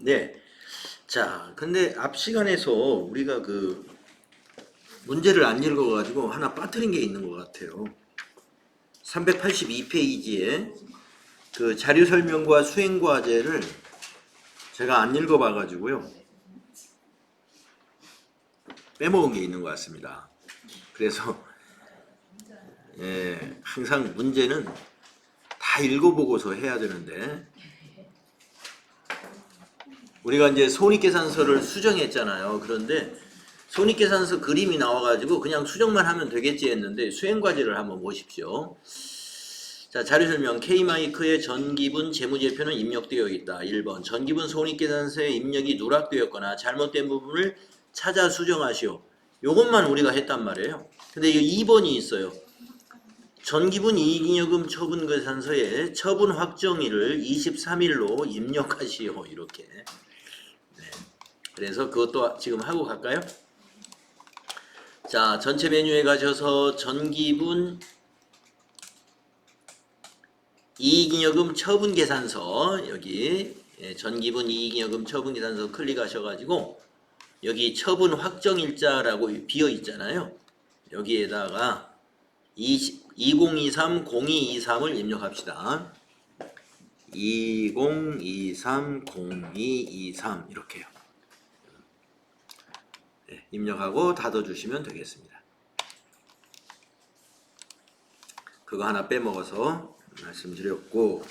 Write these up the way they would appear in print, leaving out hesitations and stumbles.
네. 자, 근데 앞 시간에서 우리가 그 문제를 안 읽어가지고 하나 빠뜨린 게 있는 것 같아요. 382페이지에 그 자료 설명과 수행 과제를 제가 안 읽어봐가지고요. 빼먹은 게 있는 것 같습니다. 그래서 항상 문제는 다 읽어보고서 해야 되는데 우리가 이제 손익계산서를 수정했잖아요. 그런데 손익계산서 그림이 나와가지고 그냥 수정만 하면 되겠지 했는데 수행과제를 한번 보십시오. 자, 자료설명. K마이크의 전기분 재무제표는 입력되어 있다. 1번. 전기분 손익계산서의 입력이 누락되었거나 잘못된 부분을 찾아 수정하시오. 요것만 우리가 했단 말이에요. 근데 이 2번이 있어요. 전기분 이익잉여금 처분계산서에 처분 확정일을 23일로 입력하시오. 이렇게. 그래서 그것도 지금 하고 갈까요? 자, 전체 메뉴에 가셔서 전기분 이익잉여금 처분계산서 여기 전기분 이익잉여금 처분계산서 클릭하셔가지고 여기 처분 확정일자라고 비어 있잖아요. 여기에다가 2023-0223을 입력합시다. 2023-0223 이렇게요. 입력하고 닫아주시면 되겠습니다. 그거 하나 빼먹어서 말씀드렸고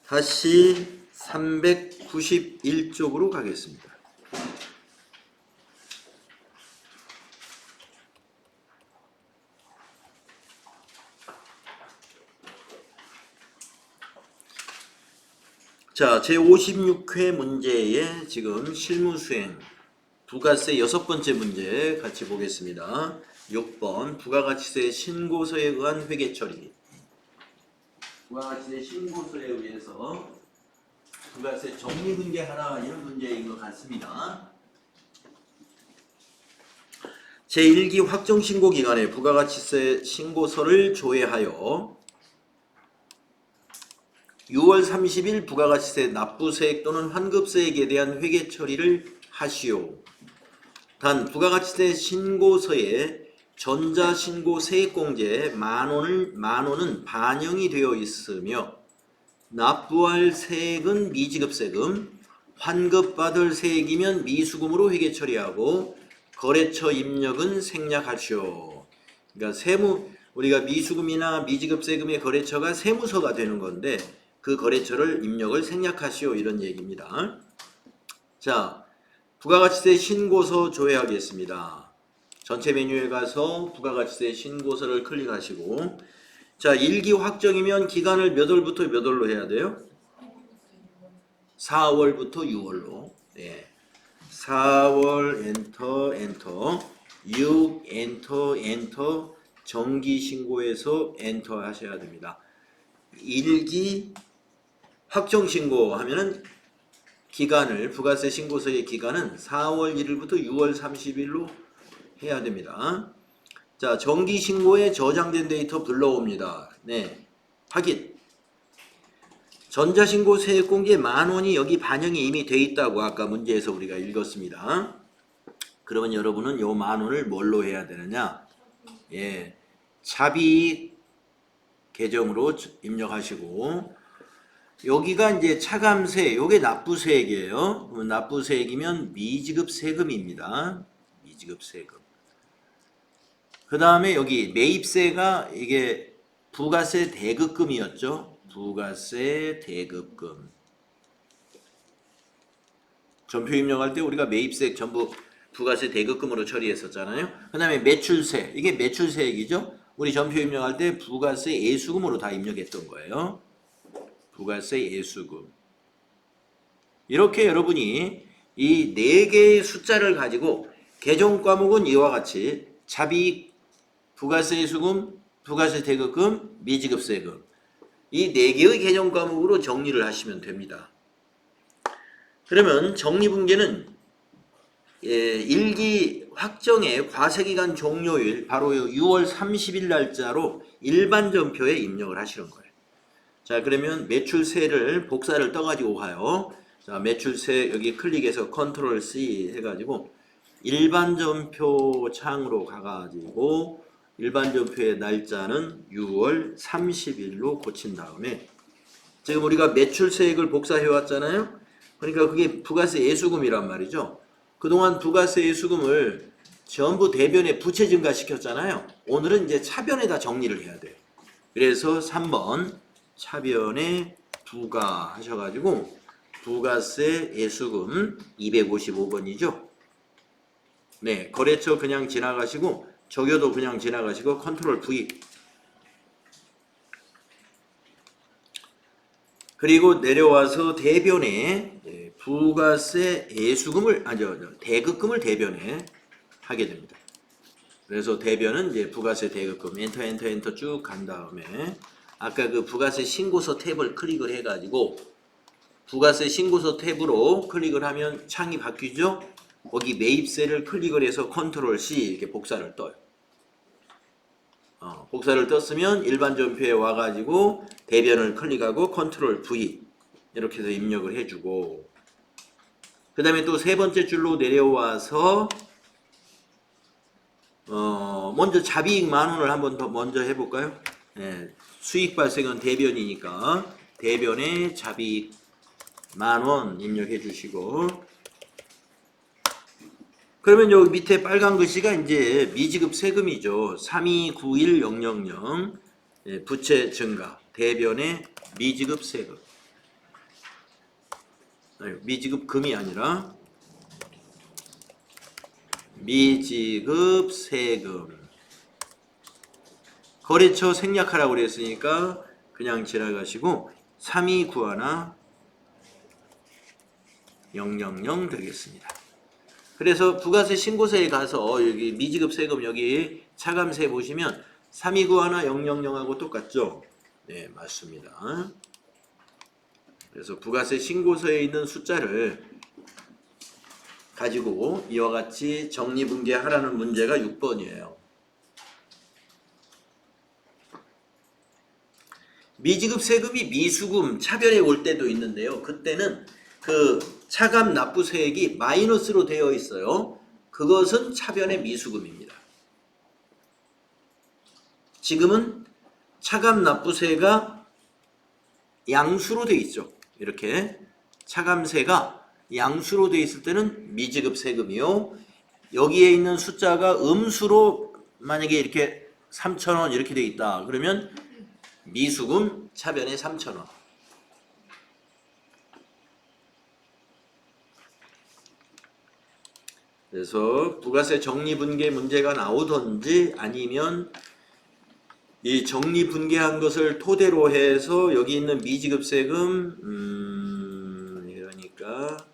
다시 391쪽으로 가겠습니다. 자, 제56회 문제에 지금 실무수행 부가세 6번째 문제 같이 보겠습니다. 6번 부가가치세 신고서에 의한 회계처리. 부가가치세 신고서에 의해서 부가세 정리분계하라 이런 문제인 것 같습니다. 제1기 확정신고기간에 부가가치세 신고서를 조회하여 6월 30일 부가가치세 납부세액 또는 환급세액에 대한 회계처리를 하시오. 단 부가가치세 신고서에 전자신고 세액공제 만원은 반영이 되어 있으며 납부할 세액은 미지급세금, 환급받을 세액이면 미수금으로 회계처리하고 거래처 입력은 생략하시오. 그러니까 우리가 미수금이나 미지급세금의 거래처가 세무서가 되는 건데 그 거래처를 입력을 생략하시오 이런 얘기입니다. 자, 부가가치세 신고서 조회하겠습니다. 전체 메뉴에 가서 부가가치세 신고서를 클릭하시고 자, 1기 확정이면 기간을 몇 월부터 몇 월로 해야 돼요? 4월부터 6월로. 네. 4월 엔터 6 엔터 정기신고에서 엔터 하셔야 됩니다. 1기 확정신고 하면은 기간을 부가세 신고서의 기간은 4월 1일부터 6월 30일로 해야 됩니다. 자, 정기신고에 저장된 데이터 불러옵니다. 네, 확인. 전자신고 세액공제 만원이 여기 반영이 이미 돼 있다고 아까 문제에서 우리가 읽었습니다. 그러면 여러분은 요 만원을 뭘로 해야 되느냐? 예, 차비이익 계정으로 입력하시고 여기가 이제 차감세, 요게 납부세액이에요. 그러면 납부세액이면 미지급세금입니다. 미지급세금. 그 다음에 여기 매입세가 이게 부가세 대급금이었죠. 부가세 대급금. 전표 입력할 때 우리가 매입세액 전부 부가세 대급금으로 처리했었잖아요. 그 다음에 매출세, 이게 매출세액이죠. 우리 전표 입력할 때 부가세 예수금으로 다 입력했던 거예요. 부가세 예수금. 이렇게 여러분이 이 4개의 숫자를 가지고 계정 과목은 이와 같이 차비이익, 부가세 예수금, 부가세 대급금, 미지급세금 이 4개의 계정 과목으로 정리를 하시면 됩니다. 그러면 정리분계는 1기 확정의 과세기간 종료일 바로 6월 30일 날짜로 일반 전표에 입력을 하시는 거예요. 자, 그러면 매출세를 복사를 떠가지고 가요. 자, 매출세 여기 클릭해서 컨트롤 C 해가지고 일반 전표 창으로 가가지고 일반 전표의 날짜는 6월 30일로 고친 다음에 지금 우리가 매출세액을 복사해 왔잖아요. 그러니까 그게 부가세 예수금이란 말이죠. 그동안 부가세 예수금을 전부 대변에 부채 증가시켰잖아요. 오늘은 이제 차변에다 정리를 해야 돼요. 그래서 3번 차변에 부가 하셔가지고 부가세 예수금 255번이죠. 네, 거래처 그냥 지나가시고 적여도 그냥 지나가시고 컨트롤 V. 그리고 내려와서 대변에 부가세 예수금을 대급금을 대변에 하게 됩니다. 그래서 대변은 이제 부가세 대급금 엔터 쭉 간 다음에 아까 그 부가세 신고서 탭을 클릭을 해가지고 부가세 신고서 탭으로 클릭을 하면 창이 바뀌죠. 거기 매입세를 클릭을 해서 컨트롤 C 이렇게 복사를 떠요. 복사를 떴으면 일반 전표에 와가지고 대변을 클릭하고 컨트롤 V 이렇게 해서 입력을 해주고 그 다음에 또 세 번째 줄로 내려와서 먼저 잡이익 만원을 한번 더 먼저 해볼까요? 네, 수익 발생은 대변이니까 대변에 잡이익 만원 입력해 주시고 그러면 여기 밑에 빨간 글씨가 이제 미지급 세금이죠. 3291000 부채 증가 대변에 미지급 세금 미지급 금이 아니라 미지급 세금 거래처 생략하라고 그랬으니까 그냥 지나가시고 3291000 되겠습니다. 그래서 부가세 신고서에 가서 여기 미지급 세금 여기 차감세 보시면 3291000하고 똑같죠? 네, 맞습니다. 그래서 부가세 신고서에 있는 숫자를 가지고 이와 같이 정리분계하라는 문제가 6번이에요. 미지급 세금이 미수금 차변에 올 때도 있는데요. 그때는 그 차감 납부세액이 마이너스로 되어 있어요. 그것은 차변의 미수금입니다. 지금은 차감 납부세가 양수로 되어 있죠. 이렇게 차감세가 양수로 되어 있을 때는 미지급 세금이요. 여기에 있는 숫자가 음수로 만약에 이렇게 3,000원 이렇게 되어 있다. 그러면 미수금 차변에 3,000원. 그래서 부가세 정리분계 문제가 나오든지 아니면 이 정리분계한 것을 토대로 해서 여기 있는 미지급 세금 그러니까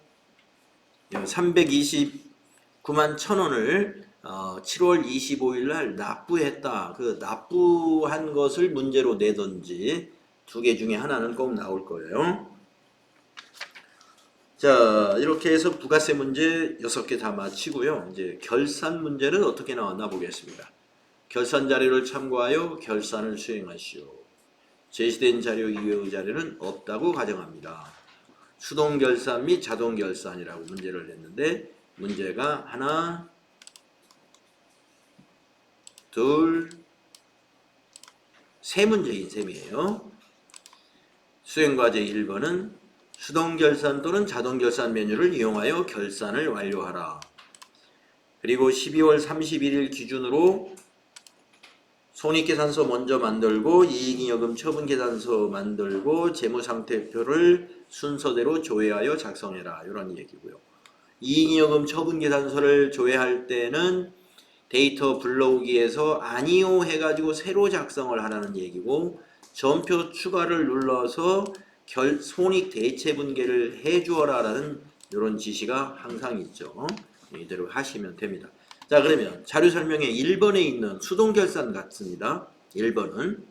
329만 1,000원을 7월 25일 날 납부했다. 그 납부한 것을 문제로 내든지 두 개 중에 하나는 꼭 나올 거예요. 자, 이렇게 해서 부가세 문제 6개 다 마치고요. 이제 결산 문제는 어떻게 나왔나 보겠습니다. 결산 자료를 참고하여 결산을 수행하시오. 제시된 자료 이외의 자료는 없다고 가정합니다. 수동 결산 및 자동 결산이라고 문제를 냈는데 문제가 하나, 둘, 세 문제인 셈이에요. 수행과제 1번은 수동결산 또는 자동결산 메뉴를 이용하여 결산을 완료하라. 그리고 12월 31일 기준으로 손익계산서 먼저 만들고 이익잉여금 처분계산서 만들고 재무상태표를 순서대로 조회하여 작성해라. 이런 얘기고요. 이익잉여금 처분계산서를 조회할 때는 데이터 불러오기에서 아니요 해가지고 새로 작성을 하라는 얘기고 전표 추가를 눌러서 손익 대체 분계를 해주어라 라는 이런 지시가 항상 있죠. 이대로 하시면 됩니다. 자, 그러면 자료 설명에 1번에 있는 수동결산 같습니다. 1번은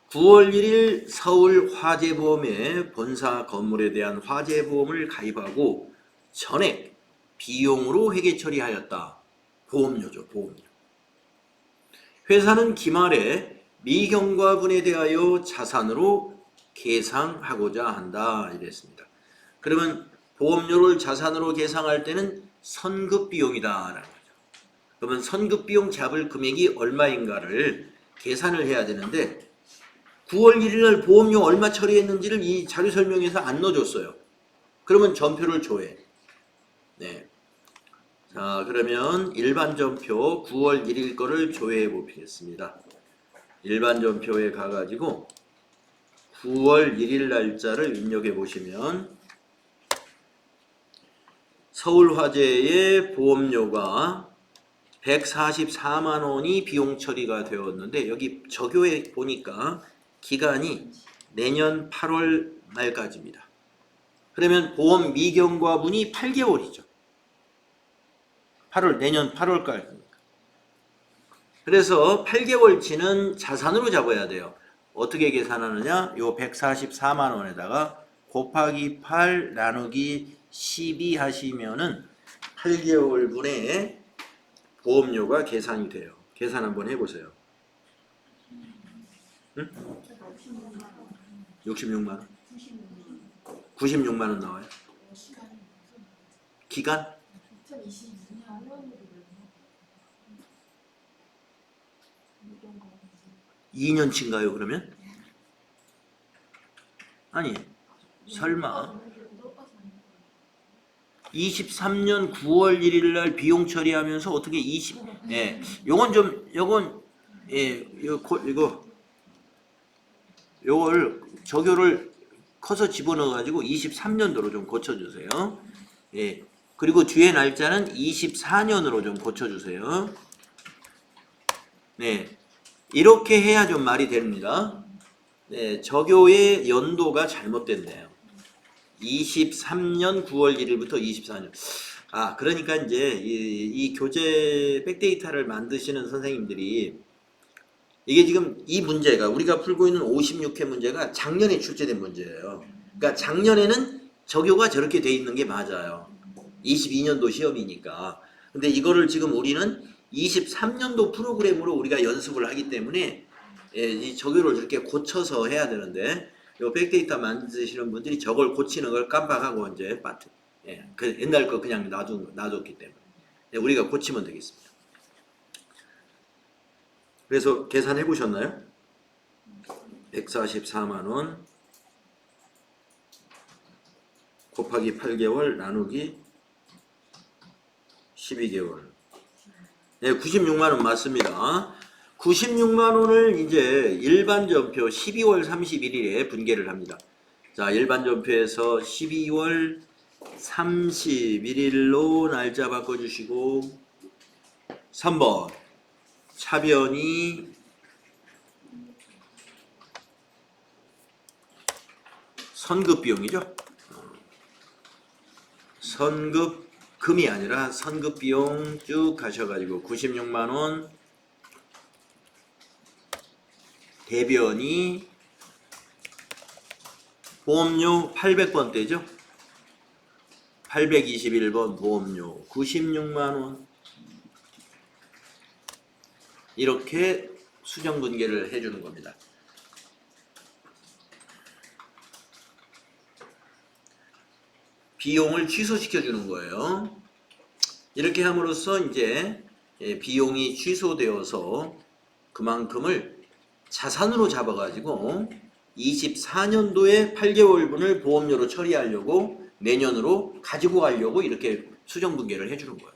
9월 1일 서울 화재보험에 본사 건물에 대한 화재보험을 가입하고 전액 비용으로 회계 처리하였다. 보험료죠. 보험료. 회사는 기말에 미경과분에 대하여 자산으로 계상하고자 한다 이랬습니다. 그러면 보험료를 자산으로 계상할 때는 선급비용이다라는 거죠. 그러면 선급비용 잡을 금액이 얼마인가를 계산을 해야 되는데 9월 1일 날 보험료 얼마 처리했는지를 이 자료 설명에서 안 넣어줬어요. 그러면 전표를 조회. 네. 자, 그러면 일반 전표 9월 1일 거를 조회해 보겠습니다. 일반 전표에 가가지고 9월 1일 날짜를 입력해 보시면 서울화재의 보험료가 144만 원이 비용 처리가 되었는데 여기 적요에 보니까 기간이 내년 8월 말까지입니다. 그러면 보험 미경과분이 8개월이죠. 내년 8월까지. 그래서 8개월치는 자산으로 잡아야 돼요. 어떻게 계산하느냐? 요 144만 원에다가 곱하기 8 나누기 12 하시면은 8개월분의 보험료가 계산이 돼요. 계산 한번 해보세요. 응? 66만 원? 96만 원 나와요. 기간? 2년치인가요 그러면? 아니 설마 23년 9월 1일 날 비용 처리하면서 어떻게 예, 요걸 적요를 커서 집어넣어 가지고 23년도로 좀 고쳐주세요. 예, 그리고 뒤에 날짜는 24년으로 좀 고쳐주세요. 네, 이렇게 해야 좀 말이 됩니다. 네, 적요의 연도가 잘못됐네요. 23년 9월 1일부터 24년. 아, 그러니까 이제 이 교재 백데이터를 만드시는 선생님들이 이게 지금 이 문제가 우리가 풀고 있는 56회 문제가 작년에 출제된 문제예요. 그러니까 작년에는 적요가 저렇게 돼 있는 게 맞아요. 22년도 시험이니까. 근데 이거를 지금 우리는 23년도 프로그램으로 우리가 연습을 하기 때문에 예, 이 적요를 이렇게 고쳐서 해야 되는데 요 백데이터 만드시는 분들이 저걸 고치는 걸 깜빡하고 이제 예, 그 옛날 거 그냥 놔뒀기 때문에 예, 우리가 고치면 되겠습니다. 그래서 계산해 보셨나요? 144만 원 곱하기 8개월 나누기 12개월. 네, 96만 원 맞습니다. 96만 원을 이제 일반 전표 12월 31일에 분계를 합니다. 자, 일반 전표에서 12월 31일로 날짜 바꿔주시고 3번 차변이 선급비용이죠. 선급금이 아니라 선급비용 쭉 가셔가지고 96만원 대변이 보험료 800번대죠. 821번 보험료 96만원 이렇게 수정분계를 해주는 겁니다. 비용을 취소시켜 주는 거예요. 이렇게 함으로써 이제 비용이 취소되어서 그만큼을 자산으로 잡아가지고 24년도에 8개월분을 보험료로 처리하려고 내년으로 가지고 가려고 이렇게 수정분계를 해주는 거예요.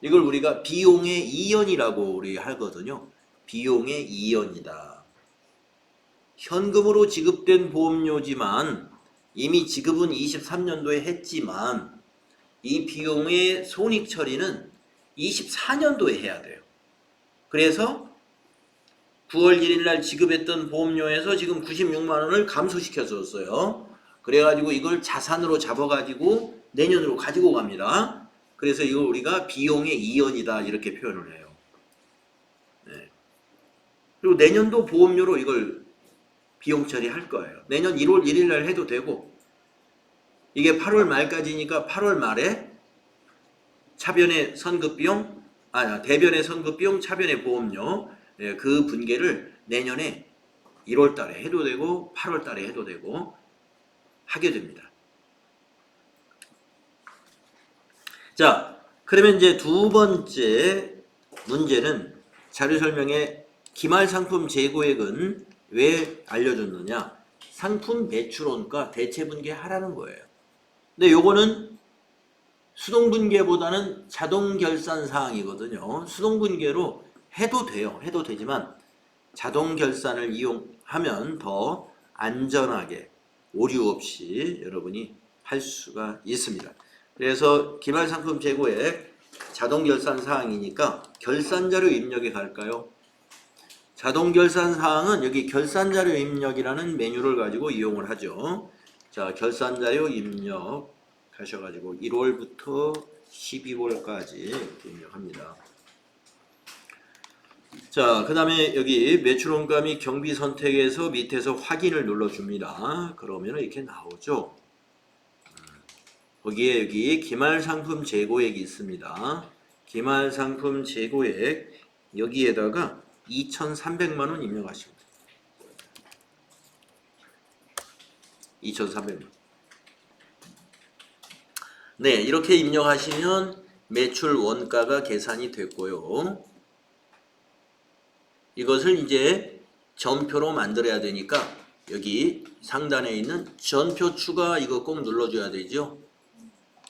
이걸 우리가 비용의 이연이라고 우리 하거든요. 비용의 이연이다. 현금으로 지급된 보험료지만 이미 지급은 23년도에 했지만 이 비용의 손익 처리는 24년도에 해야 돼요. 그래서 9월 1일 날 지급했던 보험료에서 지금 96만 원을 감소시켜 줬어요. 그래가지고 이걸 자산으로 잡아가지고 내년으로 가지고 갑니다. 그래서 이걸 우리가 비용의 이연이다 이렇게 표현을 해요. 네. 그리고 내년도 보험료로 이걸 비용 처리할 거예요. 내년 1월 1일 날 해도 되고 이게 8월 말까지니까 8월 말에 차변의 선급비용, 대변의 선급비용, 차변의 보험료 그 분계를 내년에 1월 달에 해도 되고 8월 달에 해도 되고 하게 됩니다. 자, 그러면 이제 두 번째 문제는 자료 설명에 기말 상품 재고액은 왜 알려줬느냐? 상품 매출원가 대체 분계하라는 거예요. 근데 요거는 수동 분계보다는 자동 결산 사항이거든요. 수동 분계로 해도 돼요. 해도 되지만 자동 결산을 이용하면 더 안전하게 오류 없이 여러분이 할 수가 있습니다. 그래서 기말 상품 재고액 자동 결산 사항이니까 결산 자료 입력에 갈까요? 자동 결산 사항은 여기 결산 자료 입력이라는 메뉴를 가지고 이용을 하죠. 자, 결산 자료 입력 하셔가지고 1월부터 12월까지 이렇게 입력합니다. 자, 그 다음에 여기 매출원가 및 경비 선택에서 밑에서 확인을 눌러줍니다. 그러면 이렇게 나오죠. 거기에 여기 기말상품 재고액이 있습니다. 기말상품 재고액 여기에다가 2,300만원 입력하시면 돼요. 2,300만원. 네, 이렇게 입력하시면 매출 원가가 계산이 됐고요. 이것을 이제 전표로 만들어야 되니까 여기 상단에 있는 전표 추가 이거 꼭 눌러줘야 되죠.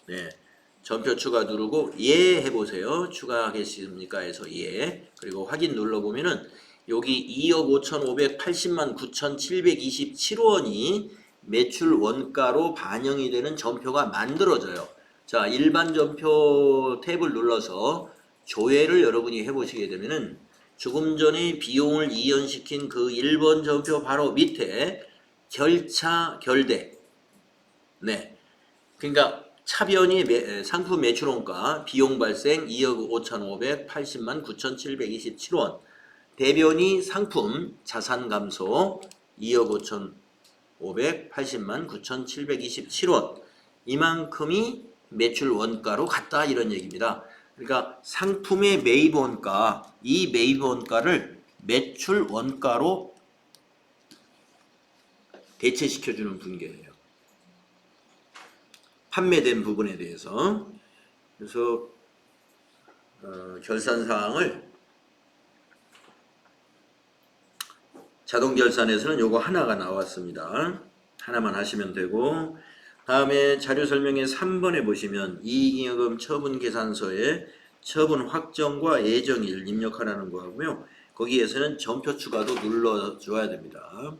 네, 전표 추가 누르고 예 해보세요. 추가하겠습니까 해서 예. 그리고 확인 눌러보면은 여기 2억 5,580만 9,727원이 매출 원가로 반영이 되는 전표가 만들어져요. 자, 일반 전표 탭을 눌러서 조회를 여러분이 해보시게 되면은 조금 전에 비용을 이연시킨 그 1번 전표 바로 밑에 결차 결대. 네. 그러니까 차변이 상품 매출원가 비용 발생 2억 5,580만 9,727원. 대변이 상품 자산 감소 2억 5,580만 9,727원. 이만큼이 매출 원가로 갔다 이런 얘기입니다. 그러니까 상품의 매입 원가, 이 매입 원가를 매출 원가로 대체시켜주는 분계예요. 판매된 부분에 대해서. 그래서 결산사항을 자동 결산에서는 요거 하나가 나왔습니다. 하나만 하시면 되고, 다음에 자료 설명에 3번에 보시면 이익잉여금 처분 계산서에 처분 확정과 예정일 입력하라는 거 하고요. 거기에서는 전표 추가도 눌러줘야 됩니다.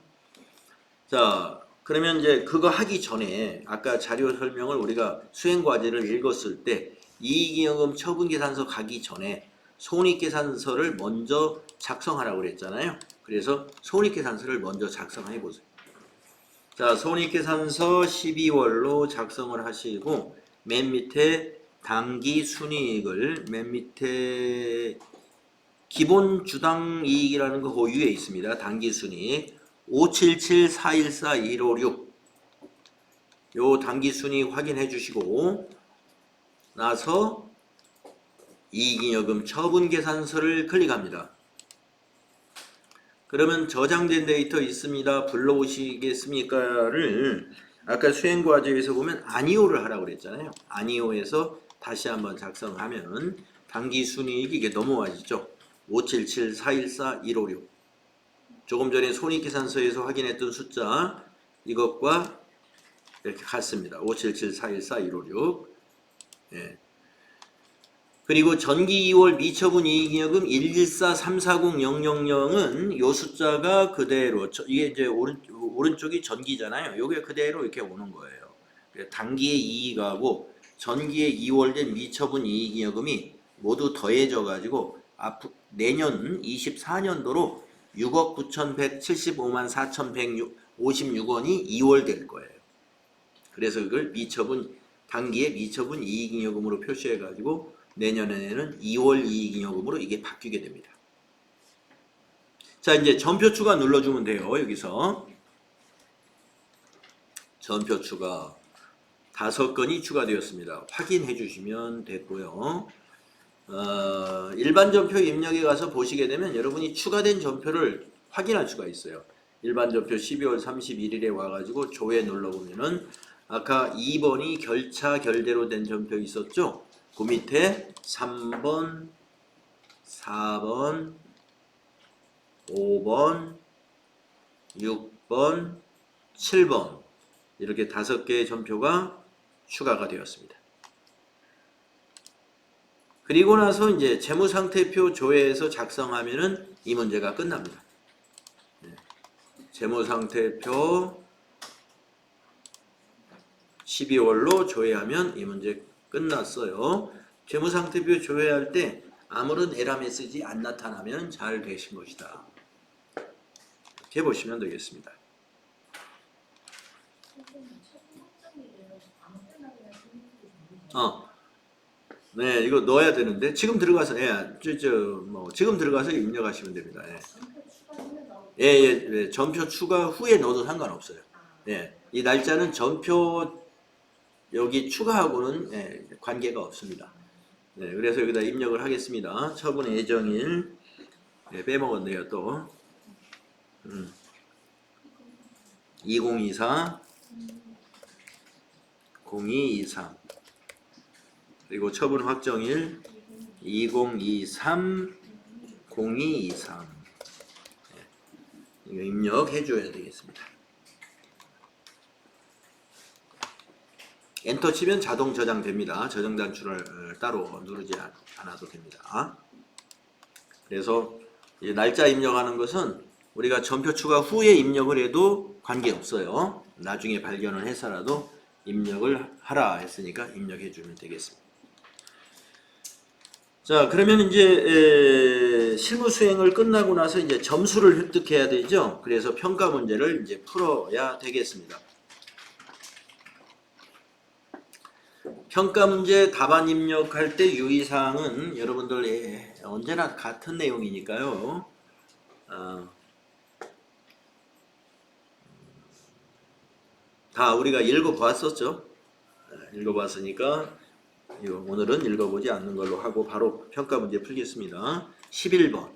자, 그러면 이제 그거 하기 전에 아까 자료 설명을 우리가 수행과제를 읽었을 때 이익잉여금 처분 계산서 가기 전에 손익계산서를 먼저 작성하라고 그랬잖아요. 그래서 손익계산서를 먼저 작성해 보세요. 자, 손익계산서 12월로 작성을 하시고 맨 밑에 당기순이익을 맨 밑에 기본 주당 이익이라는 거 그 위에 있습니다. 당기순이익 577414156 요 당기순이익 확인해 주시고 나서 이익잉여금 처분계산서를 클릭합니다. 그러면 저장된 데이터 있습니다. 불러오시겠습니까를 아까 수행과제에서 보면 아니오를 하라고 그랬잖아요. 아니오에서 다시 한번 작성하면 당기순이익이 이게 넘어와지죠. 577414156 조금 전에 손익계산서에서 확인했던 숫자 이것과 이렇게 같습니다. 577414156 예. 그리고 전기 2월 미처분 이익잉여금 114340000은 요 숫자가 그대로 이게 이제 오른쪽이 전기잖아요. 요게 그대로 이렇게 오는 거예요. 단기의 이익하고 전기의 2월 된 미처분 이익잉여금이 모두 더해져 가지고 내년 24년도로 6억 9,175만 4,156원이 2월 될 거예요. 그래서 이걸 단기의 미처분 이익잉여금으로 표시해 가지고 내년에는 2월 이익잉여금으로 이게 바뀌게 됩니다. 자, 이제 전표 추가 눌러주면 돼요. 여기서 전표 추가 5건이 추가되었습니다. 확인해 주시면 됐고요. 일반 전표 입력에 가서 보시게 되면 여러분이 추가된 전표를 확인할 수가 있어요. 일반 전표 12월 31일에 와가지고 조회 눌러보면은 아까 2번이 결차 결대로 된 전표 있었죠? 그 밑에 3번, 4번, 5번, 6번, 7번 이렇게 5개의 전표가 추가가 되었습니다. 그리고 나서 이제 재무상태표 조회에서 작성하면은 이 문제가 끝납니다. 재무상태표 12월로 조회하면 이 문제 끝났어요. 재무상태표 조회할 때 아무런 에러 메시지 안 나타나면 잘 되신 것이다. 이렇게 보시면 되겠습니다. 네, 이거 넣어야 되는데 지금 들어가서 지금 들어가서 입력하시면 됩니다. 예, 전표 추가 후에 넣어도 상관없어요. 예, 이 날짜는 전표 여기 추가하고는 관계가 없습니다. 네, 그래서 여기다 입력을 하겠습니다. 처분 예정일 빼먹었네요 또 2024 0223 그리고 처분 확정일 2023 0223 이거 입력해 줘야 되겠습니다. 엔터 치면 자동 저장됩니다. 저장 단추를 따로 누르지 않아도 됩니다. 그래서 이제 날짜 입력하는 것은 우리가 전표 추가 후에 입력을 해도 관계없어요. 나중에 발견을 해서라도 입력을 하라 했으니까 입력해 주면 되겠습니다. 자, 그러면 이제 실무 수행을 끝나고 나서 이제 점수를 획득해야 되죠. 그래서 평가 문제를 이제 풀어야 되겠습니다. 평가 문제 답안 입력할 때 유의사항은 여러분들 언제나 같은 내용이니까요. 다 우리가 읽어봤었죠. 읽어봤으니까 오늘은 읽어보지 않는 걸로 하고 바로 평가 문제 풀겠습니다. 11번.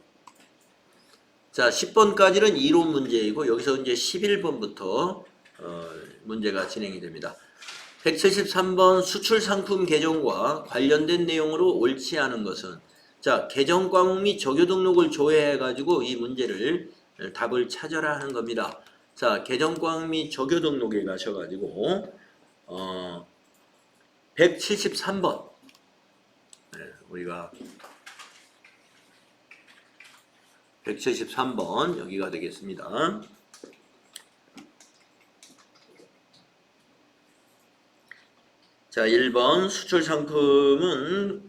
자, 10번까지는 이론 문제이고 여기서 이제 11번부터 문제가 진행이 됩니다. 173번 수출 상품 개정과 관련된 내용으로 옳지 않은 것은 자, 개정 과목 및 적요 등록을 조회해 가지고 이 문제를 답을 찾아라 하는 겁니다. 자, 개정 과목 및 적요 등록에 가셔 가지고 173번 우리가 173번 여기가 되겠습니다. 자, 1번 수출 상품은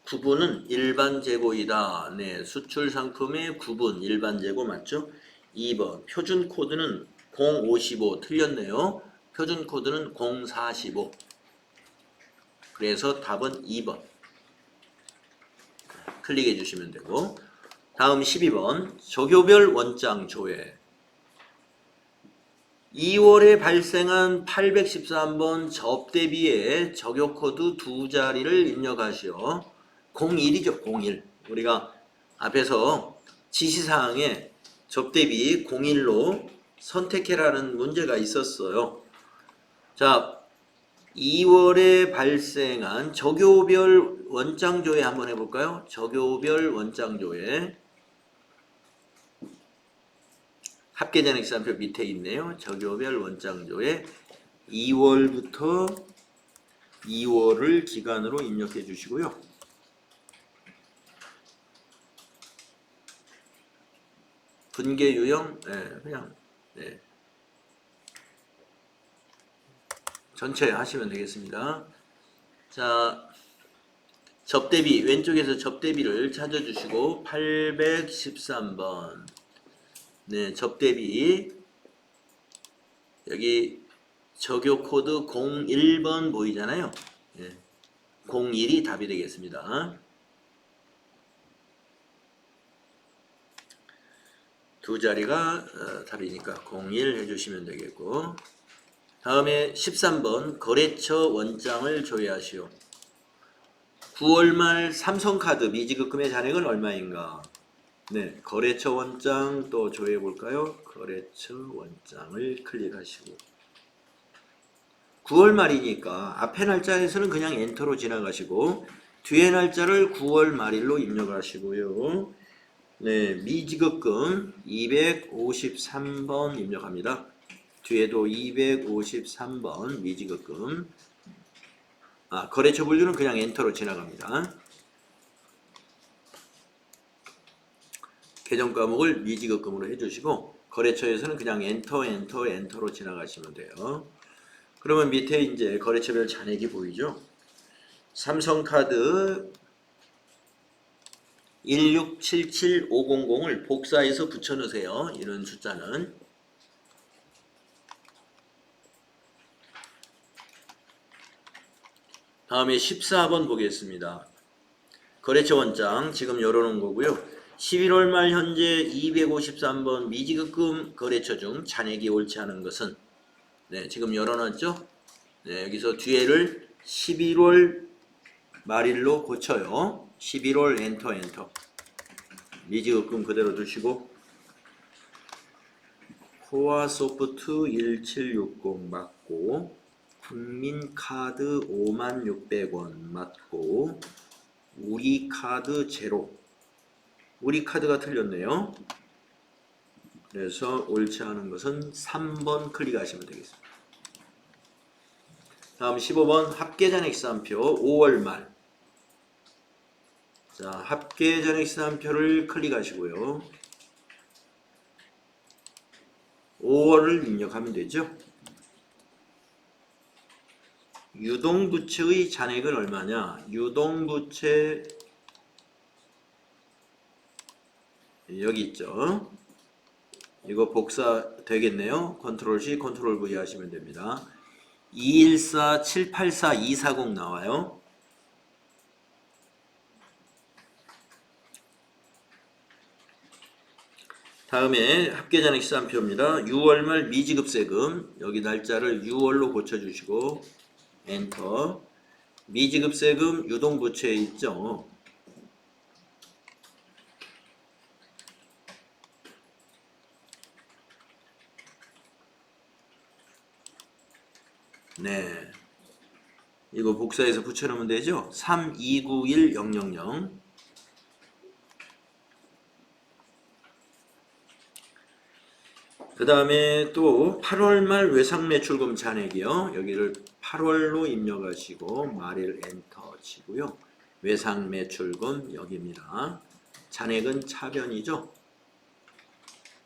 구분은 일반 재고이다. 네, 수출 상품의 구분 일반 재고 맞죠? 2번 표준 코드는 055 틀렸네요. 표준 코드는 045. 그래서 답은 2번. 클릭해 주시면 되고 다음 12번 적요별 원장 조회 2월에 발생한 813번 접대비에 적요 코드 2자리를 입력하시오. 01이죠. 01. 우리가 앞에서 지시사항에 접대비 01로 선택해라는 문제가 있었어요. 자, 2월에 발생한 적요별 원장조회 한번 해볼까요? 적요별 원장조회 합계전 액상표 밑에 있네요. 적요별 원장조회 2월부터 2월을 기간으로 입력해 주시고요. 분계 유형 그냥 전체 하시면 되겠습니다. 자, 접대비 왼쪽에서 접대비를 찾아주시고 813번 네, 접대비 여기 적요 코드 01번 보이잖아요. 01이 답이 되겠습니다. 두 자리가 답이니까 01 해주시면 되겠고 다음에 13번 거래처 원장을 조회하시오. 9월 말 삼성카드 미지급금의 잔액은 얼마인가? 네, 거래처 원장 또 조회해 볼까요? 거래처 원장을 클릭하시고 9월 말이니까 앞에 날짜에서는 그냥 엔터로 지나가시고 뒤에 날짜를 9월 말일로 입력하시고요. 네, 미지급금 253번 입력합니다. 뒤에도 253번 미지급금. 거래처 분류는 그냥 엔터로 지나갑니다. 계정 과목을 미지급금으로 해주시고 거래처에서는 그냥 엔터로 지나가시면 돼요. 그러면 밑에 이제 거래처별 잔액이 보이죠? 삼성카드 1677500을 복사해서 붙여넣으세요. 이런 숫자는. 다음에 14번 보겠습니다. 거래처 원장 지금 열어놓은 거고요. 11월 말 현재 253번 미지급금 거래처 중 잔액이 옳지 않은 것은 네, 지금 열어놨죠? 네, 여기서 뒤에를 11월 말일로 고쳐요. 11월 엔터. 미지급금 그대로 두시고 코아소프트 1760 맞고 국민카드 56,600원 맞고 우리카드 제로. 우리카드가 틀렸네요. 그래서 옳지 않은 것은 3번 클릭하시면 되겠습니다. 다음 15번 합계잔액시산표 5월 말. 자, 합계잔액시산표를 클릭하시고요. 5월을 입력하면 되죠. 유동부채의 잔액은 얼마냐? 유동부채 여기 있죠. 이거 복사 되겠네요. 컨트롤 C, 컨트롤 V 하시면 됩니다. 214-784-240 나와요. 다음에 합계잔액시산표입니다. 6월 말 미지급세금 여기 날짜를 6월로 고쳐주시고 엔터. 미지급세금 유동부채에 있죠. 네, 이거 복사해서 붙여놓으면 되죠. 3291000. 그 다음에 또 8월 말 외상매출금 잔액이요. 여기를 8월로 입력하시고 말일 엔터 치고요. 외상매출금 여기입니다. 잔액은 차변이죠.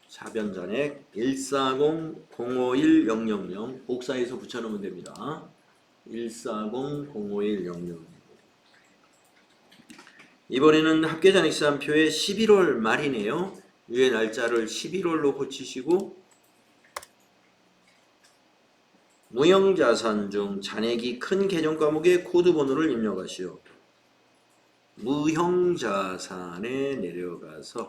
차변 잔액 140-051-000 복사해서 붙여놓으면 됩니다. 140-051-000. 이번에는 합계잔액시산표의 11월 말이네요. 위에 날짜를 11월로 고치시고 무형자산 중 잔액이 큰 계정 과목의 코드 번호를 입력하시오. 무형자산에 내려가서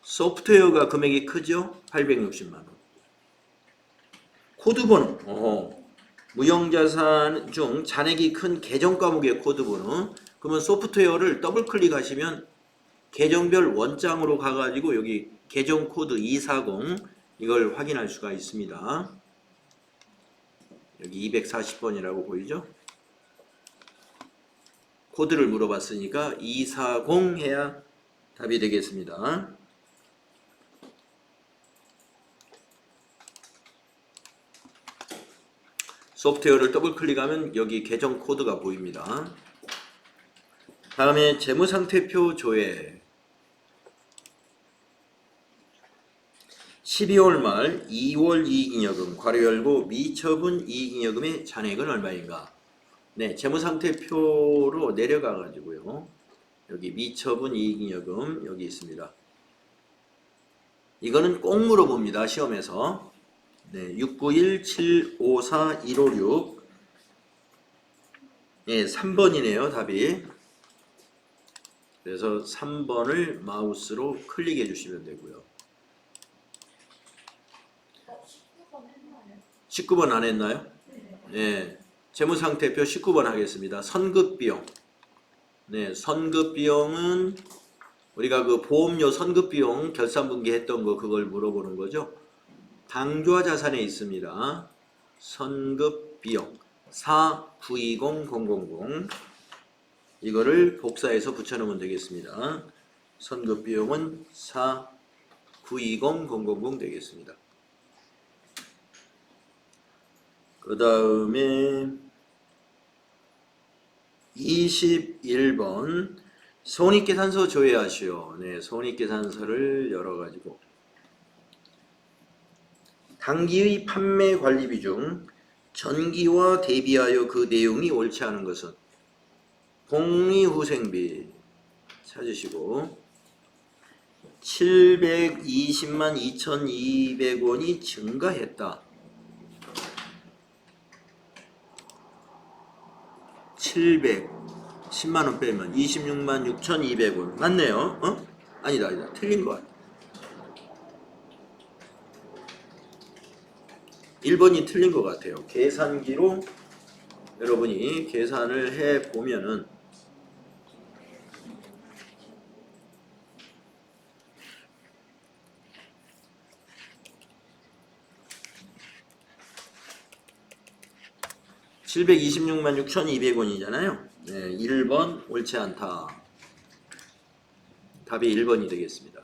소프트웨어가 금액이 크죠? 860만원. 코드 번호. 무형자산 중 잔액이 큰 계정 과목의 코드 번호. 그러면 소프트웨어를 더블 클릭하시면 계정별 원장으로 가가지고 여기 계정 코드 240 이걸 확인할 수가 있습니다. 여기 240번이라고 보이죠? 코드를 물어봤으니까 240 해야 답이 되겠습니다. 소프트웨어를 더블 클릭하면 여기 계정 코드가 보입니다. 다음에 재무상태표 조회. 12월 말 2월 이익잉여금 괄호 열고 미처분 이익잉여금의 잔액은 얼마인가? 네, 재무상태표로 내려가 가지고요. 여기 미처분 이익잉여금 여기 있습니다. 이거는 꼭 물어봅니다. 시험에서. 네, 691-754-156. 예, 3번이네요. 답이. 그래서 3번을 마우스로 클릭해 주시면 되고요. 19번 안 했나요? 네. 재무상태표 19번 하겠습니다. 선급비용. 네, 선급비용은 우리가 그 보험료 선급비용 결산분기했던 거 그걸 물어보는 거죠. 당좌 자산에 있습니다. 선급비용 4920000 이거를 복사해서 붙여놓으면 되겠습니다. 선급비용은 4920000 되겠습니다. 그 다음에 21번 손익계산서 조회하시오. 네, 손익계산서를 열어가지고 당기의 판매 관리 비중 전기와 대비하여 그 내용이 옳지 않은 것은 복리후생비 찾으시고 720만 2200원이 증가했다. 710만원 빼면 26만 6200원 맞네요. 아니다 틀린 것 같아. 1번이 틀린 것 같아요. 계산기로 여러분이 계산을 해 보면은 726만 6200원이잖아요. 네, 1번 옳지 않다. 답이 1번이 되겠습니다.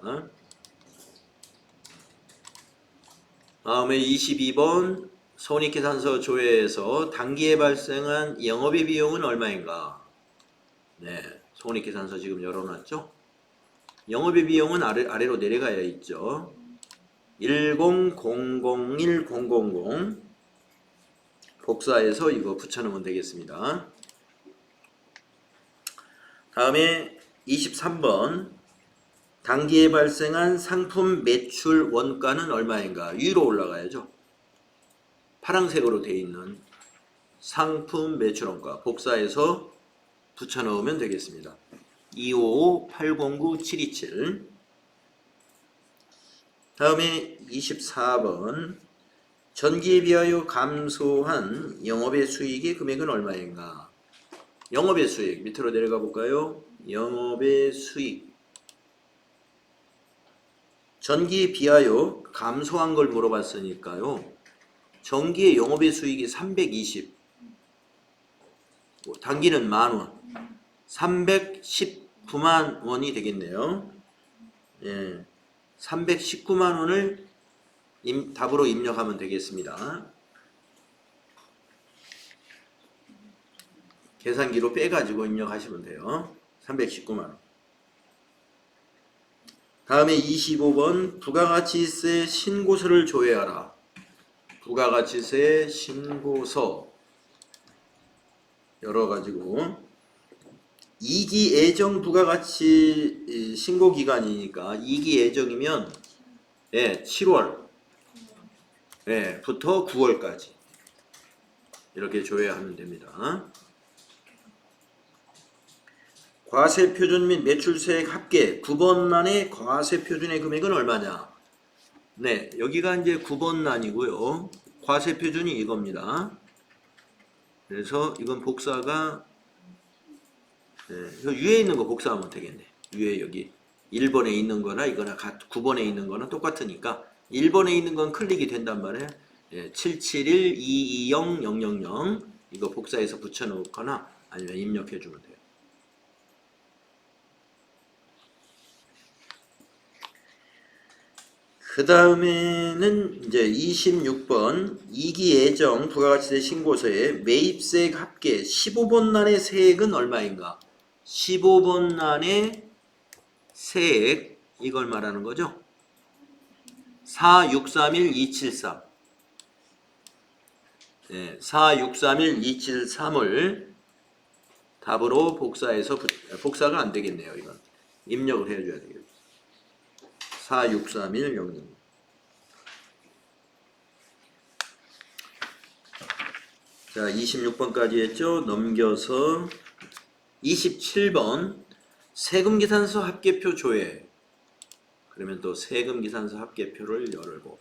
다음에 22번 손익계산서 조회에서 당기에 발생한 영업의 비용은 얼마인가? 네, 손익계산서 지금 열어놨죠? 영업의 비용은 아래로 내려가야 있죠. 1000100 복사해서 이거 붙여놓으면 되겠습니다. 다음에 23번 당기에 발생한 상품 매출 원가는 얼마인가? 위로 올라가야죠. 파란색으로 되어 있는 상품 매출 원가 복사해서 붙여넣으면 되겠습니다. 255-809-727 다음에 24번 전기에 비하여 감소한 영업의 수익의 금액은 얼마인가? 영업의 수익 밑으로 내려가 볼까요? 영업의 수익 전기에 비하여 감소한 걸 물어봤으니까요. 전기의 영업의 수익이 320 단기는 만원 319만 원이 되겠네요. 예, 319만 원을 답으로 입력하면 되겠습니다. 계산기로 빼가지고 입력하시면 돼요. 319만 원. 다음에 25번 부가가치세 신고서를 조회하라. 부가가치세 신고서 열어가지고 이기예정 부가가치 신고기간이니까 이기예정이면 7월 부터 9월까지 이렇게 조회하면 됩니다. 과세표준 및 매출세액 합계 9번란의 과세표준의 금액은 얼마냐? 네, 여기가 이제 9번란이고요. 과세표준이 이겁니다. 그래서 이건 복사가 위에 있는 거 복사하면 되겠네. 위에 여기 1번에 있는 거나 이거나 9번에 있는 거나 똑같으니까 1번에 있는 건 클릭이 된단 말이에요. 771-220-000 이거 복사해서 붙여놓거나 아니면 입력해 주면 돼요. 그 다음에는 이제 26번 이기예정 부가가치세 신고서에 매입세액 합계 15번란의 세액은 얼마인가? 15번란의 세액 이걸 말하는 거죠. 4631273 4631273을 답으로 복사해서 복사가 안 되겠네요. 이건 입력을 해줘야 되겠죠. 46310 자 26번까지 했죠. 넘겨서 27번 세금계산서 합계표 조회 그러면 또 세금계산서 합계표를 열고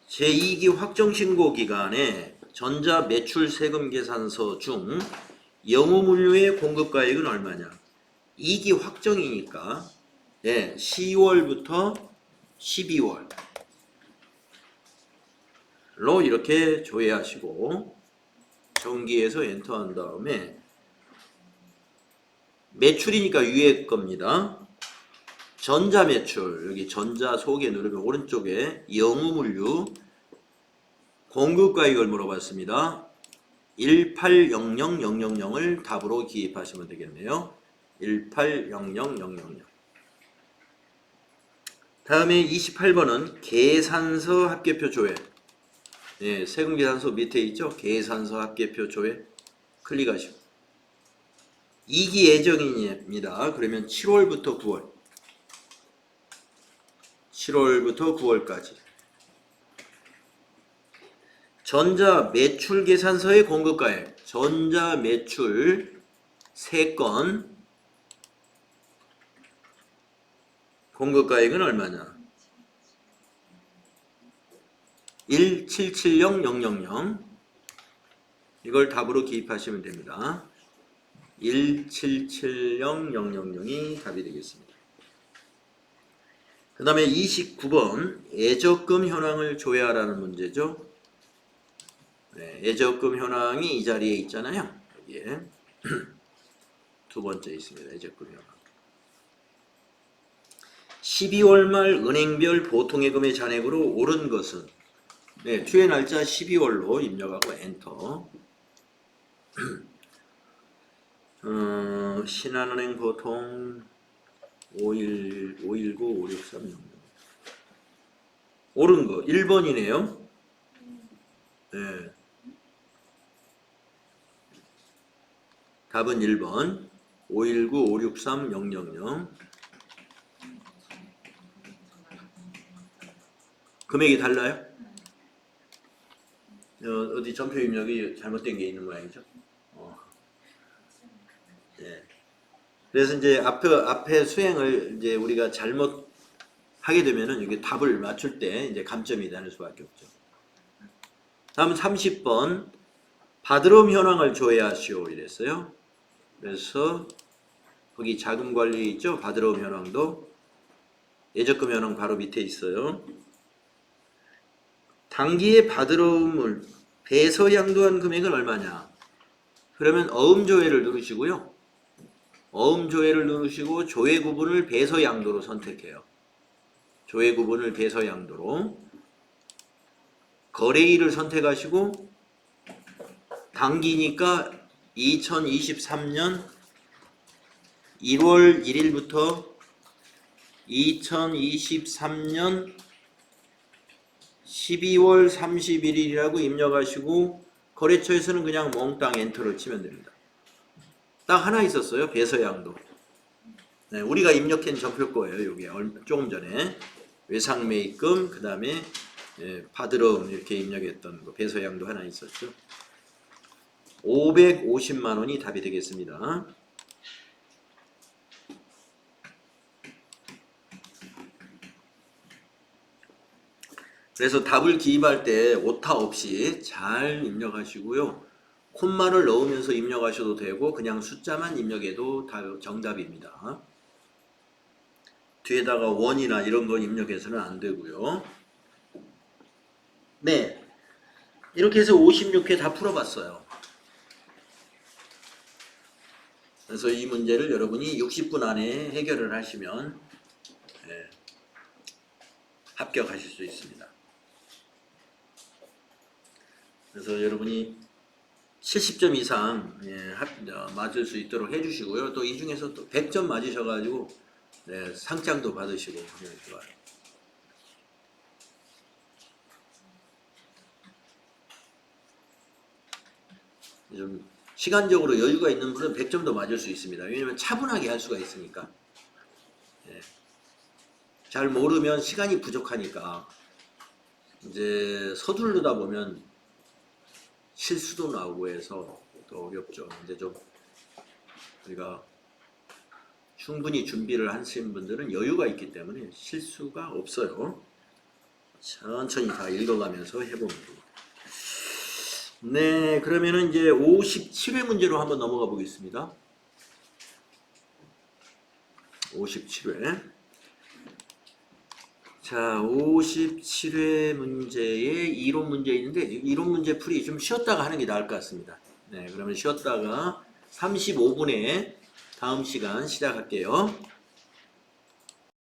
제2기 확정신고 기간에 전자매출세금계산서 중 영우물류의 공급가액은 얼마냐? 2기 확정이니까 10월부터 12월로 이렇게 조회하시고 정기에서 엔터한 다음에 매출이니까 위에 겁니다. 전자 매출, 여기 전자 속에 누르면 오른쪽에 영우물류 공급가액을 물어봤습니다. 1800000을 답으로 기입하시면 되겠네요. 1800000. 다음에 28번은 계산서 합계표 조회. 세금계산서 밑에 있죠? 계산서 합계표 조회 클릭하시고 2기 예정입니다. 그러면 7월부터 9월 7월부터 9월까지 전자 매출 계산서의 공급가액 전자 매출 3건 공급가액은 얼마냐? 1770000 이걸 답으로 기입하시면 됩니다. 1770000이 답이 되겠습니다. 그 다음에 29번 예적금 현황을 조회하라는 문제죠. 예적금 현황이 이 자리에 있잖아요. 여기에 두 번째 있습니다. 예적금 현황. 12월 말 은행별 보통예금의 잔액으로 오른 것은 투여 날짜 12월로 입력하고 엔터. 신한은행 보통 519 563 오른 거 1번이네요. 답은 1번 519 563 000 금액이 달라요? 어디 전표 입력이 잘못된 게 있는 모양이죠? 그래서 이제 앞에 수행을 이제 우리가 잘못 하게 되면은 이게 답을 맞출 때 이제 감점이 되는 수밖에 없죠. 다음 30번 받으럼 현황을 조회하시오 이랬어요. 그래서 거기 자금 관리 있죠? 받으럼 현황도 예적금 현황 바로 밑에 있어요. 당기에 받으럼을 배서 양도한 금액은 얼마냐? 그러면 어음 조회를 누르시고요. 어음 조회를 누르시고 조회 구분을 배서 양도로 선택해요. 조회 구분을 배서 양도로 거래일을 선택하시고 당기니까 2023년 1월 1일부터 2023년 12월 31일이라고 입력하시고 거래처에서는 그냥 몽땅 엔터를 치면 됩니다. 딱 하나 있었어요. 배서양도. 우리가 입력한 전표 거예요. 여기 조금 전에 외상매입금 그 다음에 받으럼 이렇게 입력했던 거 배서양도 하나 있었죠. 550만 원이 답이 되겠습니다. 그래서 답을 기입할 때 오타 없이 잘 입력하시고요. 콤마를 넣으면서 입력하셔도 되고 그냥 숫자만 입력해도 다 정답입니다. 뒤에다가 원이나 이런 거 입력해서는 안 되고요. 네, 이렇게 해서 56회 다 풀어봤어요. 그래서 이 문제를 여러분이 60분 안에 해결을 하시면 합격하실 수 있습니다. 그래서 여러분이 70점 이상 맞을 수 있도록 해주시고요. 또 이 중에서 또 100점 맞으셔가지고 상장도 받으시고 하면 좋아요. 좀 시간적으로 여유가 있는 분은 100점도 맞을 수 있습니다. 왜냐하면 차분하게 할 수가 있으니까. 잘 모르면 시간이 부족하니까 이제 서두르다 보면 실수도 나오고 해서 또 어렵죠. 근데 좀 우리가 충분히 준비를 하신 분들은 여유가 있기 때문에 실수가 없어요. 천천히 다 읽어가면서 해보면 됩니다. 네, 그러면은 이제 57회 문제로 한번 넘어가 보겠습니다. 57회. 자, 57회 문제에 이론 문제 있는데 이론 문제 풀이 좀 쉬었다가 하는 게 나을 것 같습니다. 네, 그러면 쉬었다가 35분에 다음 시간 시작할게요.